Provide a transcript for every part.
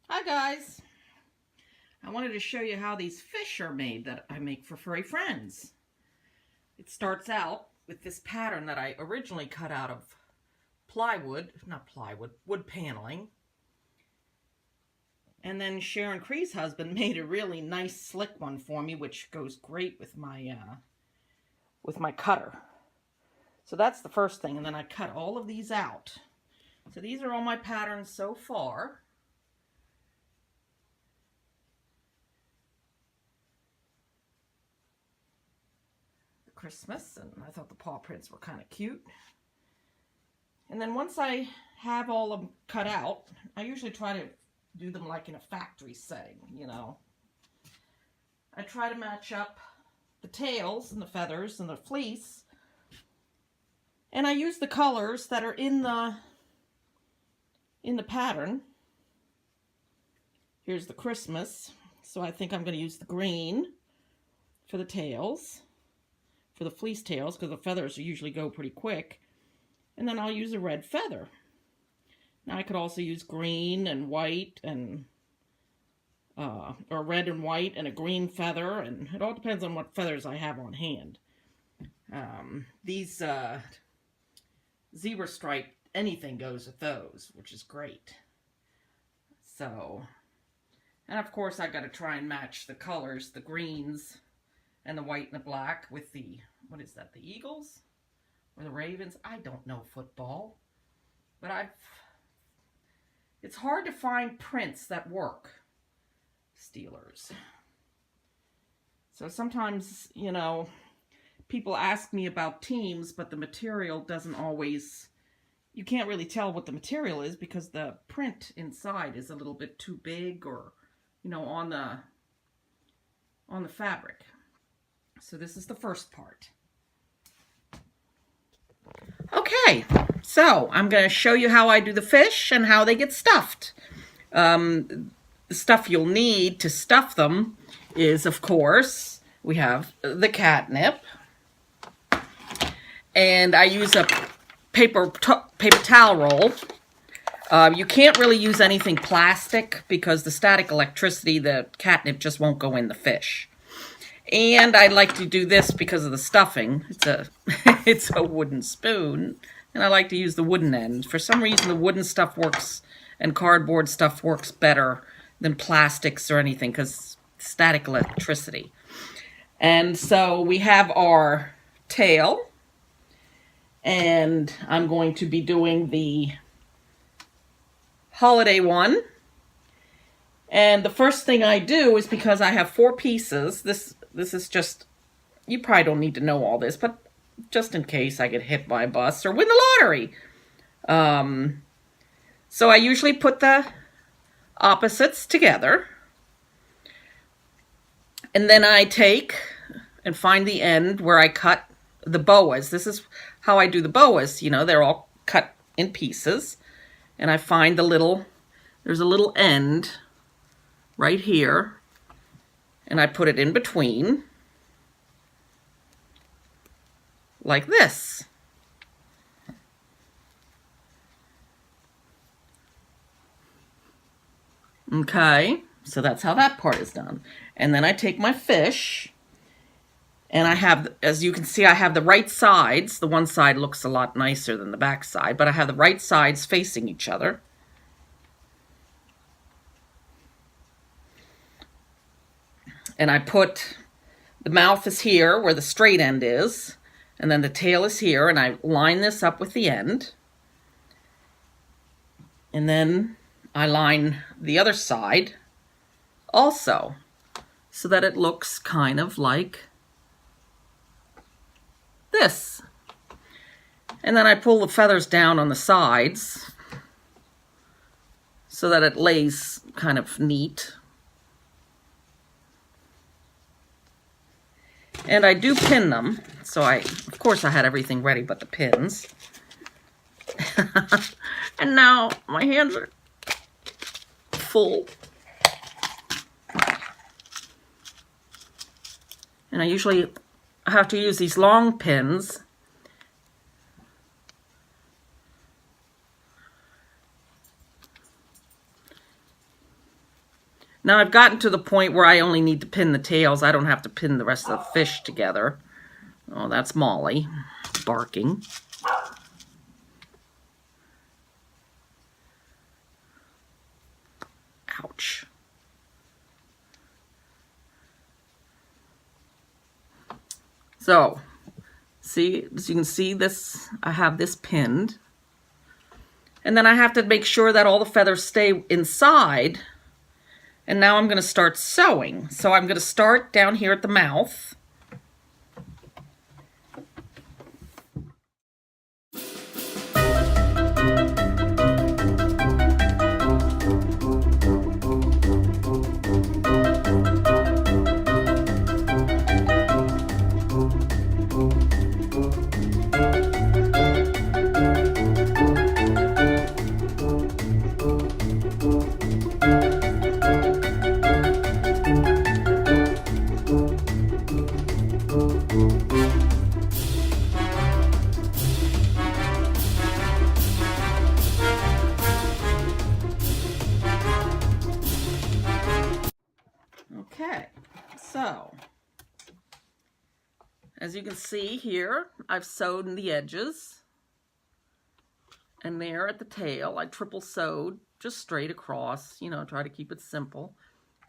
Hi guys! I wanted to show you how these fish are made that I make for furry friends. It starts out with this pattern that I originally cut out of wood paneling. And then Sharon Cree's husband made a really nice slick one for me, which goes great with my cutter. So that's the first thing, and then I cut all of these out. So these are all my patterns so far. Christmas, and I thought the paw prints were kind of cute. And then once I have all of them cut out, I usually try to do them like in a factory setting, you know. I try to match up the tails and the feathers and the fleece, and I use the colors that are in the pattern. Here's the Christmas, so I think I'm going to use the green for the tails, for the fleece tails, because the feathers usually go pretty quick. And then I'll use a red feather. Now I could also use green and white and or red and white and a green feather, and it all depends on what feathers I have on hand. These zebra stripe, anything goes with those, which is great. So, and of course I got to try and match the colors, the greens and the white and the black with the, what is that, the Eagles or the Ravens? I don't know football, but it's hard to find prints that work. Steelers. So sometimes, you know, people ask me about teams, but the material doesn't always, you can't really tell what the material is because the print inside is a little bit too big, or, you know, on the fabric. So this is the first part. Okay, so I'm going to show you how I do the fish and how they get stuffed. The stuff you'll need to stuff them is, of course, we have the catnip. And I use a paper towel roll. You can't really use anything plastic because the static electricity, the catnip just won't go in the fish. And I like to do this because of the stuffing. It's a wooden spoon, and I like to use the wooden end. For some reason, the wooden stuff works and cardboard stuff works better than plastics or anything because static electricity. And so we have our tail, and I'm going to be doing the holiday one. And the first thing I do is, because I have 4 pieces, this is just, you probably don't need to know all this, but just in case I get hit by a bus or win the lottery. So I usually put the opposites together. And then I take and find the end where I cut the boas. This is how I do the boas. You know, they're all cut in pieces. And I find there's a little end right here, and I put it in between like this. Okay, so that's how that part is done. And then I take my fish, and I have, as you can see, I have the right sides. The one side looks a lot nicer than the back side, but I have the right sides facing each other. And I put, the mouth is here where the straight end is, and then the tail is here, and I line this up with the end. And then I line the other side also, so that it looks kind of like this. And then I pull the feathers down on the sides so that it lays kind of neat. And I do pin them, so of course I had everything ready but the pins. And now my hands are full. And I usually have to use these long pins. Now I've gotten to the point where I only need to pin the tails. I don't have to pin the rest of the fish together. Oh, that's Molly barking. Ouch. So, see, as you can see this, I have this pinned. And then I have to make sure that all the feathers stay inside. And now I'm going to start sewing. So I'm going to start down here at the mouth. Okay, so as you can see here, I've sewed in the edges, and there at the tail, I triple sewed just straight across, you know, try to keep it simple.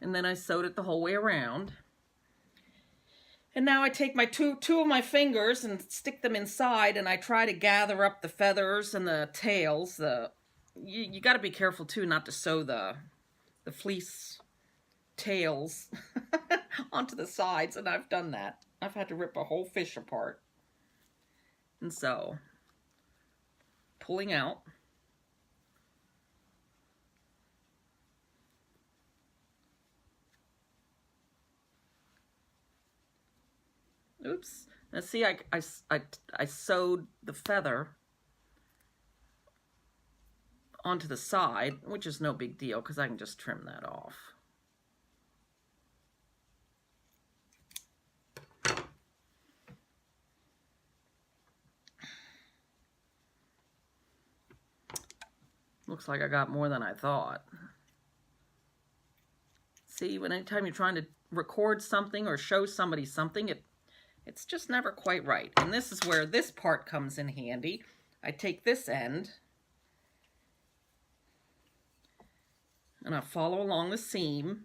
And then I sewed it the whole way around. And now I take my two of my fingers and stick them inside, and I try to gather up the feathers and the tails. You got to be careful too not to sew the fleece tails onto the sides, and I've done that. I've had to rip a whole fish apart. And so, pulling out. Oops. Now see, I sewed the feather onto the side, which is no big deal because I can just trim that off. Looks like I got more than I thought. See, when anytime you're trying to record something or show somebody something, it's just never quite right. And this is where this part comes in handy. I take this end and I follow along the seam,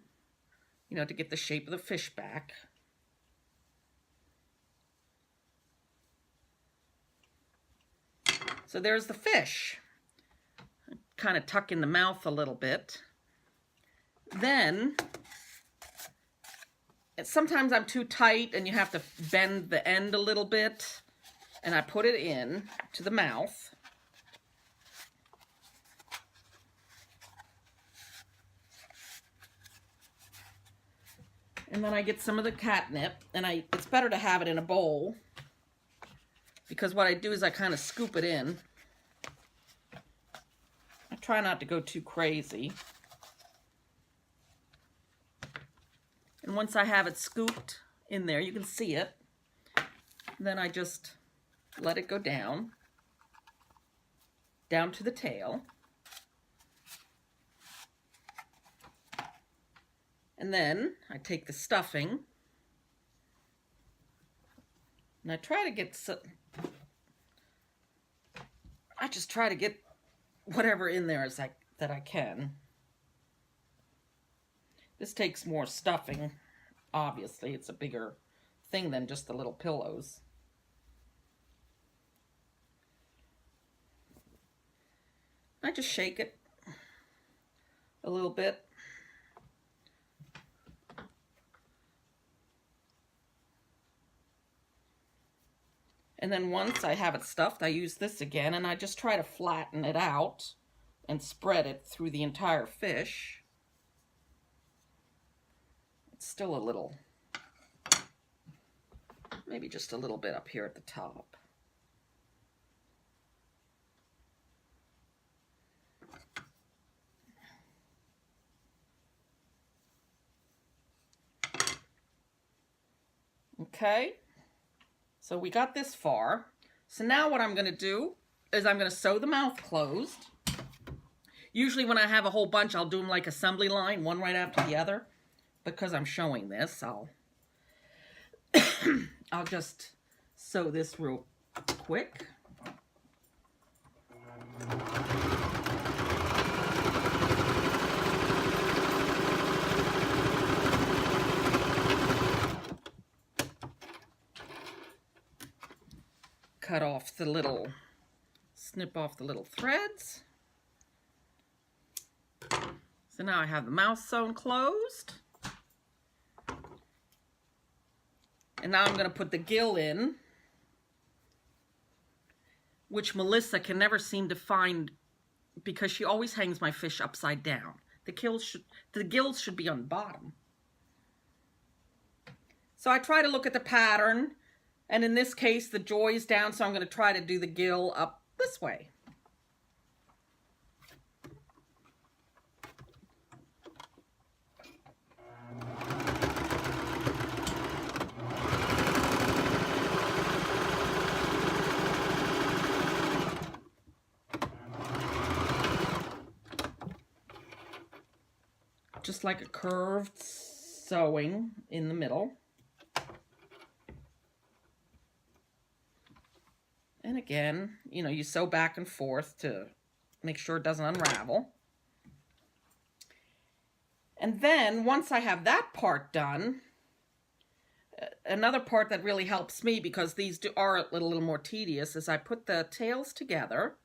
you know, to get the shape of the fish back. So there's the fish. Kind of tuck in the mouth a little bit. Then, sometimes I'm too tight and you have to bend the end a little bit. And I put it in to the mouth. And then I get some of the catnip, and it's better to have it in a bowl, because what I do is I kind of scoop it in. I try not to go too crazy. And once I have it scooped in there, you can see it. Then I just let it go down to the tail. And then I take the stuffing and I try to get I just try to get whatever in there that I can. This takes more stuffing, obviously. It's a bigger thing than just the little pillows. I just shake it a little bit. And then once I have it stuffed, I use this again, and I just try to flatten it out and spread it through the entire fish. It's still a little, maybe just a little bit up here at the top. Okay. So we got this far. So now what I'm going to do is I'm going to sew the mouth closed. Usually when I have a whole bunch, I'll do them like assembly line, one right after the other. Because I'm showing this, I'll just sew this real quick. Cut off the little, snip off the little threads. So now I have the mouth sewn closed. And now I'm going to put the gill in, which Melissa can never seem to find because she always hangs my fish upside down. The gills should be on the bottom. So I try to look at the pattern, and in this case the joy is down, so I'm going to try to do the gill up this way. Just like a curved sewing in the middle. And again, you know, you sew back and forth to make sure it doesn't unravel. And then once I have that part done, another part that really helps me, because these are a little more tedious, is I put the tails together.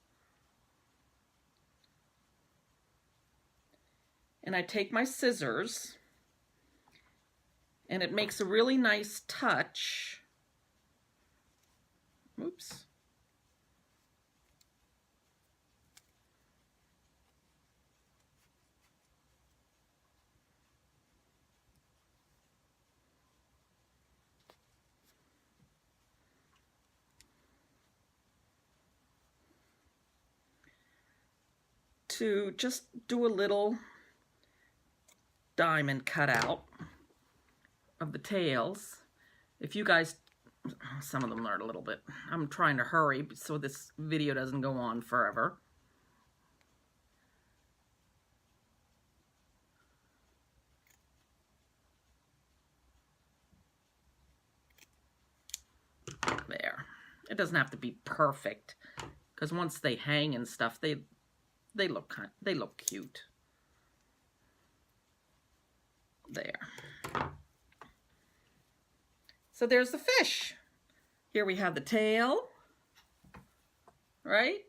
And I take my scissors, and it makes a really nice touch. Oops. To just do a little diamond cutout of the tails. If you guys, some of them are a little bit, I'm trying to hurry so this video doesn't go on forever. There. It doesn't have to be perfect, because once they hang and stuff, they look cute. There. So there's the fish. Here we have the tail, right?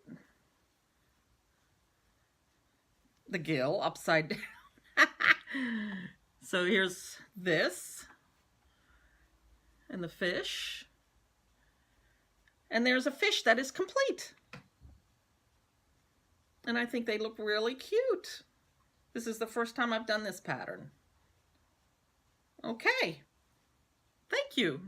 The gill upside down. So here's this, and the fish. And there's a fish that is complete. And I think they look really cute. This is the first time I've done this pattern. Okay. Thank you.